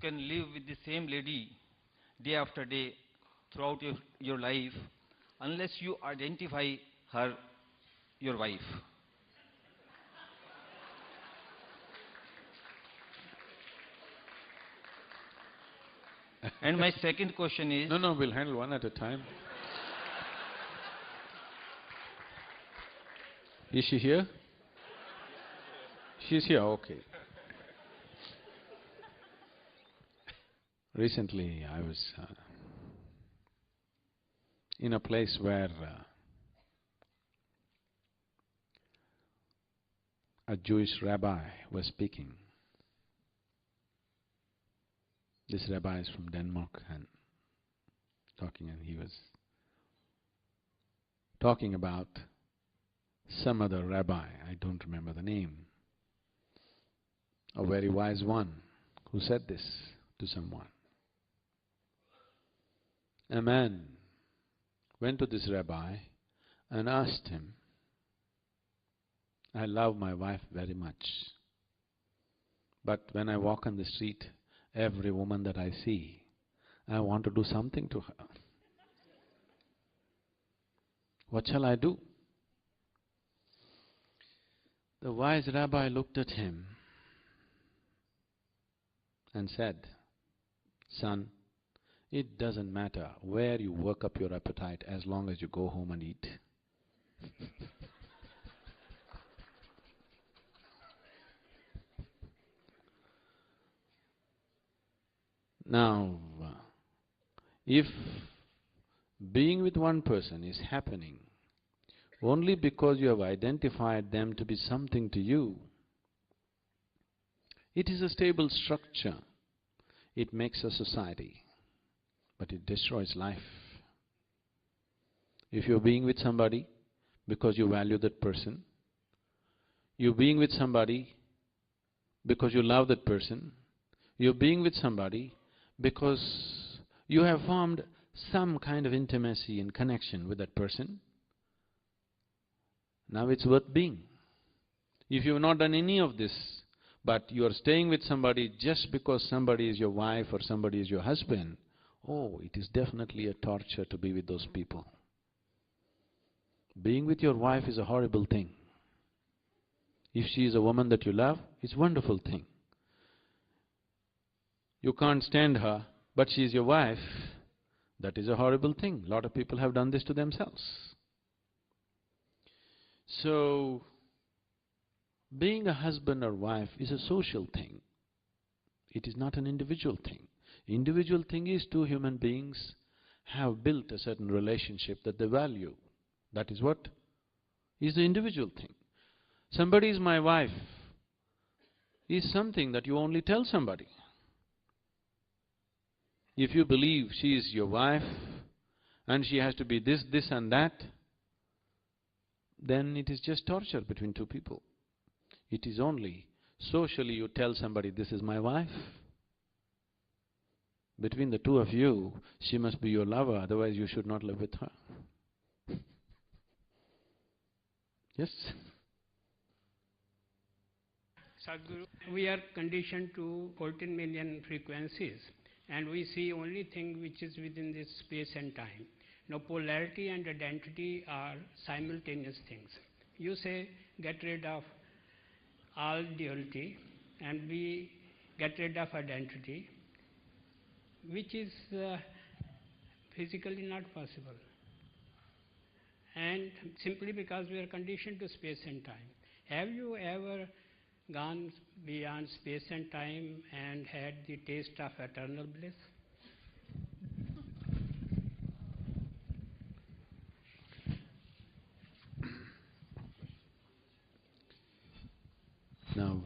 can live with the same lady day after day throughout your life unless you identify her your wife. And my second question is… No, we'll handle one at a time. Is she here? She's here, okay. Recently, I was in a place where a Jewish rabbi was speaking. This rabbi is from Denmark and he was talking about some other rabbi, I don't remember the name, a very wise one who said this to someone. A man went to this rabbi and asked him, I love my wife very much, but when I walk on the street, every woman that I see, I want to do something to her. What shall I do? The wise rabbi looked at him and said, Son, it doesn't matter where you work up your appetite as long as you go home and eat. Now, if being with one person is happening only because you have identified them to be something to you, it is a stable structure. It makes a society, but it destroys life. If you're being with somebody because you value that person, you're being with somebody because you love that person, you're being with somebody because you have formed some kind of intimacy and connection with that person, now it's worth being. If you have not done any of this, but you are staying with somebody just because somebody is your wife or somebody is your husband, oh, it is definitely a torture to be with those people. Being with your wife is a horrible thing. If she is a woman that you love, it's a wonderful thing. You can't stand her, but she is your wife, that is a horrible thing. A lot of people have done this to themselves. So, being a husband or wife is a social thing. It is not an individual thing. Individual thing is two human beings have built a certain relationship that they value. That is what is the individual thing. Somebody is my wife is something that you only tell somebody. If you believe she is your wife and she has to be this, this and that, then it is just torture between two people. It is only socially you tell somebody, this is my wife. Between the two of you, she must be your lover, otherwise you should not live with her. Yes? Sadhguru, we are conditioned to 14 million frequencies, and we see only thing which is within this space and time. Now, polarity and identity are simultaneous things. You say, get rid of all duality, and we get rid of identity, which is physically not possible. And simply because we are conditioned to space and time. Have you ever gone beyond space and time and had the taste of eternal bliss? Now,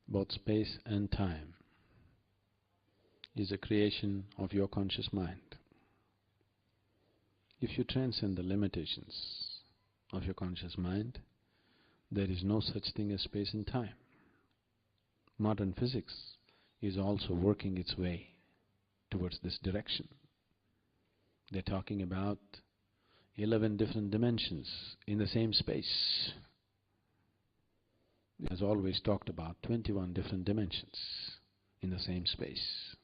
both space and time is a creation of your conscious mind. If you transcend the limitations of your conscious mind, there is no such thing as space and time. Modern physics is also working its way towards this direction. They're talking about 11 different dimensions in the same space. has always talked about 21 different dimensions in the same space.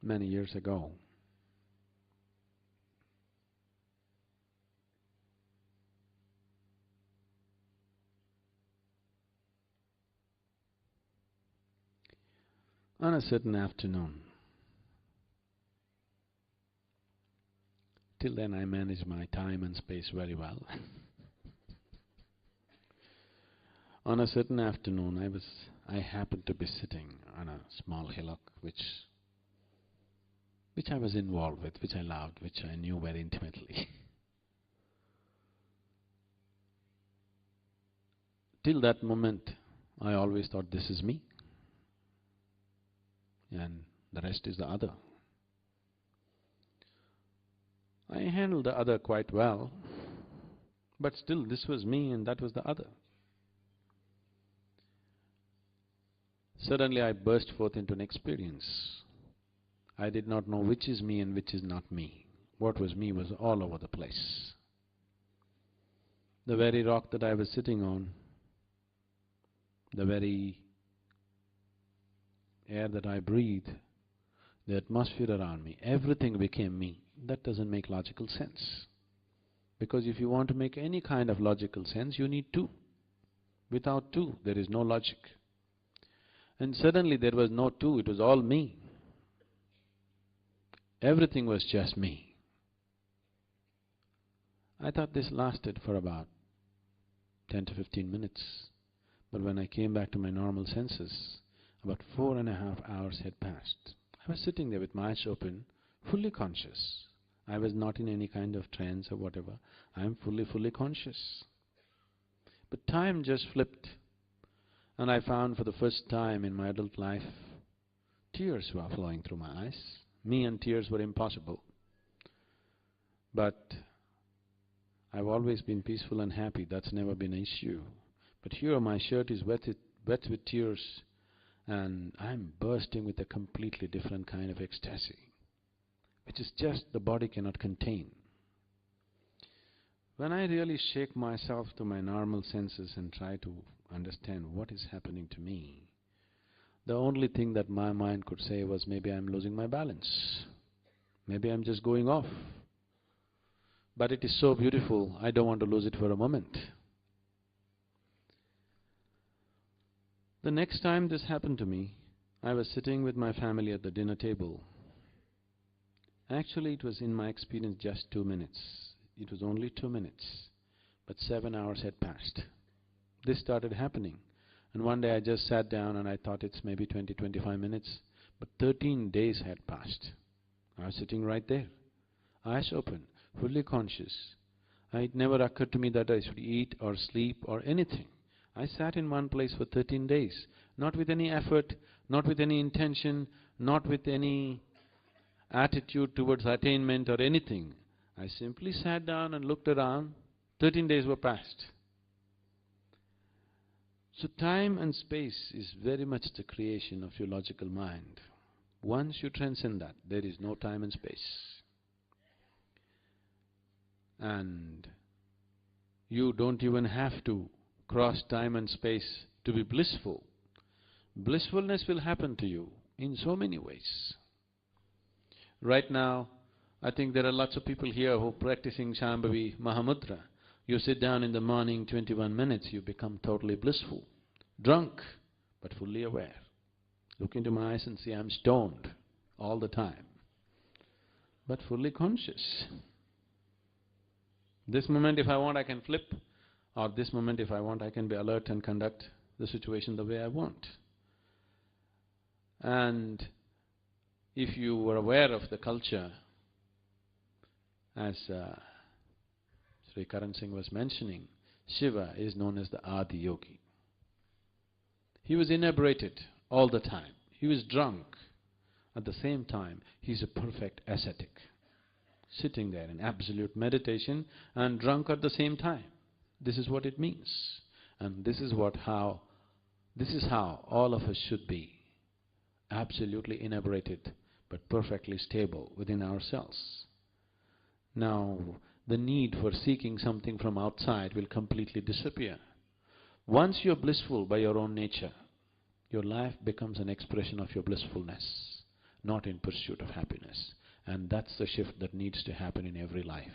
Many years ago, on a certain afternoon, till then I managed my time and space very well. On a certain afternoon, I happened to be sitting on a small hillock which I was involved with, which I loved, which I knew very intimately. Till that moment, I always thought this is me and the rest is the other. I handled the other quite well, but still this was me and that was the other. Suddenly I burst forth into an experience. I did not know which is me and which is not me. What was me was all over the place. The very rock that I was sitting on, the very air that I breathe, the atmosphere around me, everything became me. That doesn't make logical sense. Because if you want to make any kind of logical sense, you need two. Without two, there is no logic. And suddenly there was no two, it was all me. Everything was just me. I thought this lasted for about 10 to 15 minutes. But when I came back to my normal senses, about 4.5 hours had passed. I was sitting there with my eyes open, fully conscious. I was not in any kind of trance or whatever. I am fully conscious. But time just flipped. And I found for the first time in my adult life, tears were flowing through my eyes. Me and tears were impossible. But I've always been peaceful and happy, that's never been an issue. But here my shirt is wet with tears and I'm bursting with a completely different kind of ecstasy, which is just the body cannot contain. When I really shake myself to my normal senses and try to understand what is happening to me, the only thing that my mind could say was maybe I'm losing my balance. Maybe I'm just going off. But it is so beautiful, I don't want to lose it for a moment. The next time this happened to me, I was sitting with my family at the dinner table. Actually, it was in my experience just 2 minutes. It was only 2 minutes, but 7 hours had passed. This started happening. And one day I just sat down and I thought it's maybe 20-25 minutes, but 13 days had passed. I was sitting right there, eyes open, fully conscious. It never occurred to me that I should eat or sleep or anything. I sat in one place for 13 days, not with any effort, not with any intention, not with any attitude towards attainment or anything. I simply sat down and looked around. 13 days were passed. So time and space is very much the creation of your logical mind. Once you transcend that, there is no time and space. And you don't even have to cross time and space to be blissful. Blissfulness will happen to you in so many ways. Right now, I think there are lots of people here who are practicing Shambhavi Mahamudra. You sit down in the morning, 21 minutes, you become totally blissful. Drunk, but fully aware. Look into my eyes and see I'm stoned all the time, but fully conscious. This moment if I want I can flip, or this moment if I want I can be alert and conduct the situation the way I want. And if you were aware of the culture, as Sri Karan Singh was mentioning, Shiva is known as the Adi Yogi. He was inebriated all the time. He was drunk. At the same time, he's a perfect ascetic, sitting there in absolute meditation and drunk at the same time. This is what it means. And this is how all of us should be, absolutely inebriated but perfectly stable within ourselves. Now, the need for seeking something from outside will completely disappear. Once you're blissful by your own nature, your life becomes an expression of your blissfulness, not in pursuit of happiness. And that's the shift that needs to happen in every life.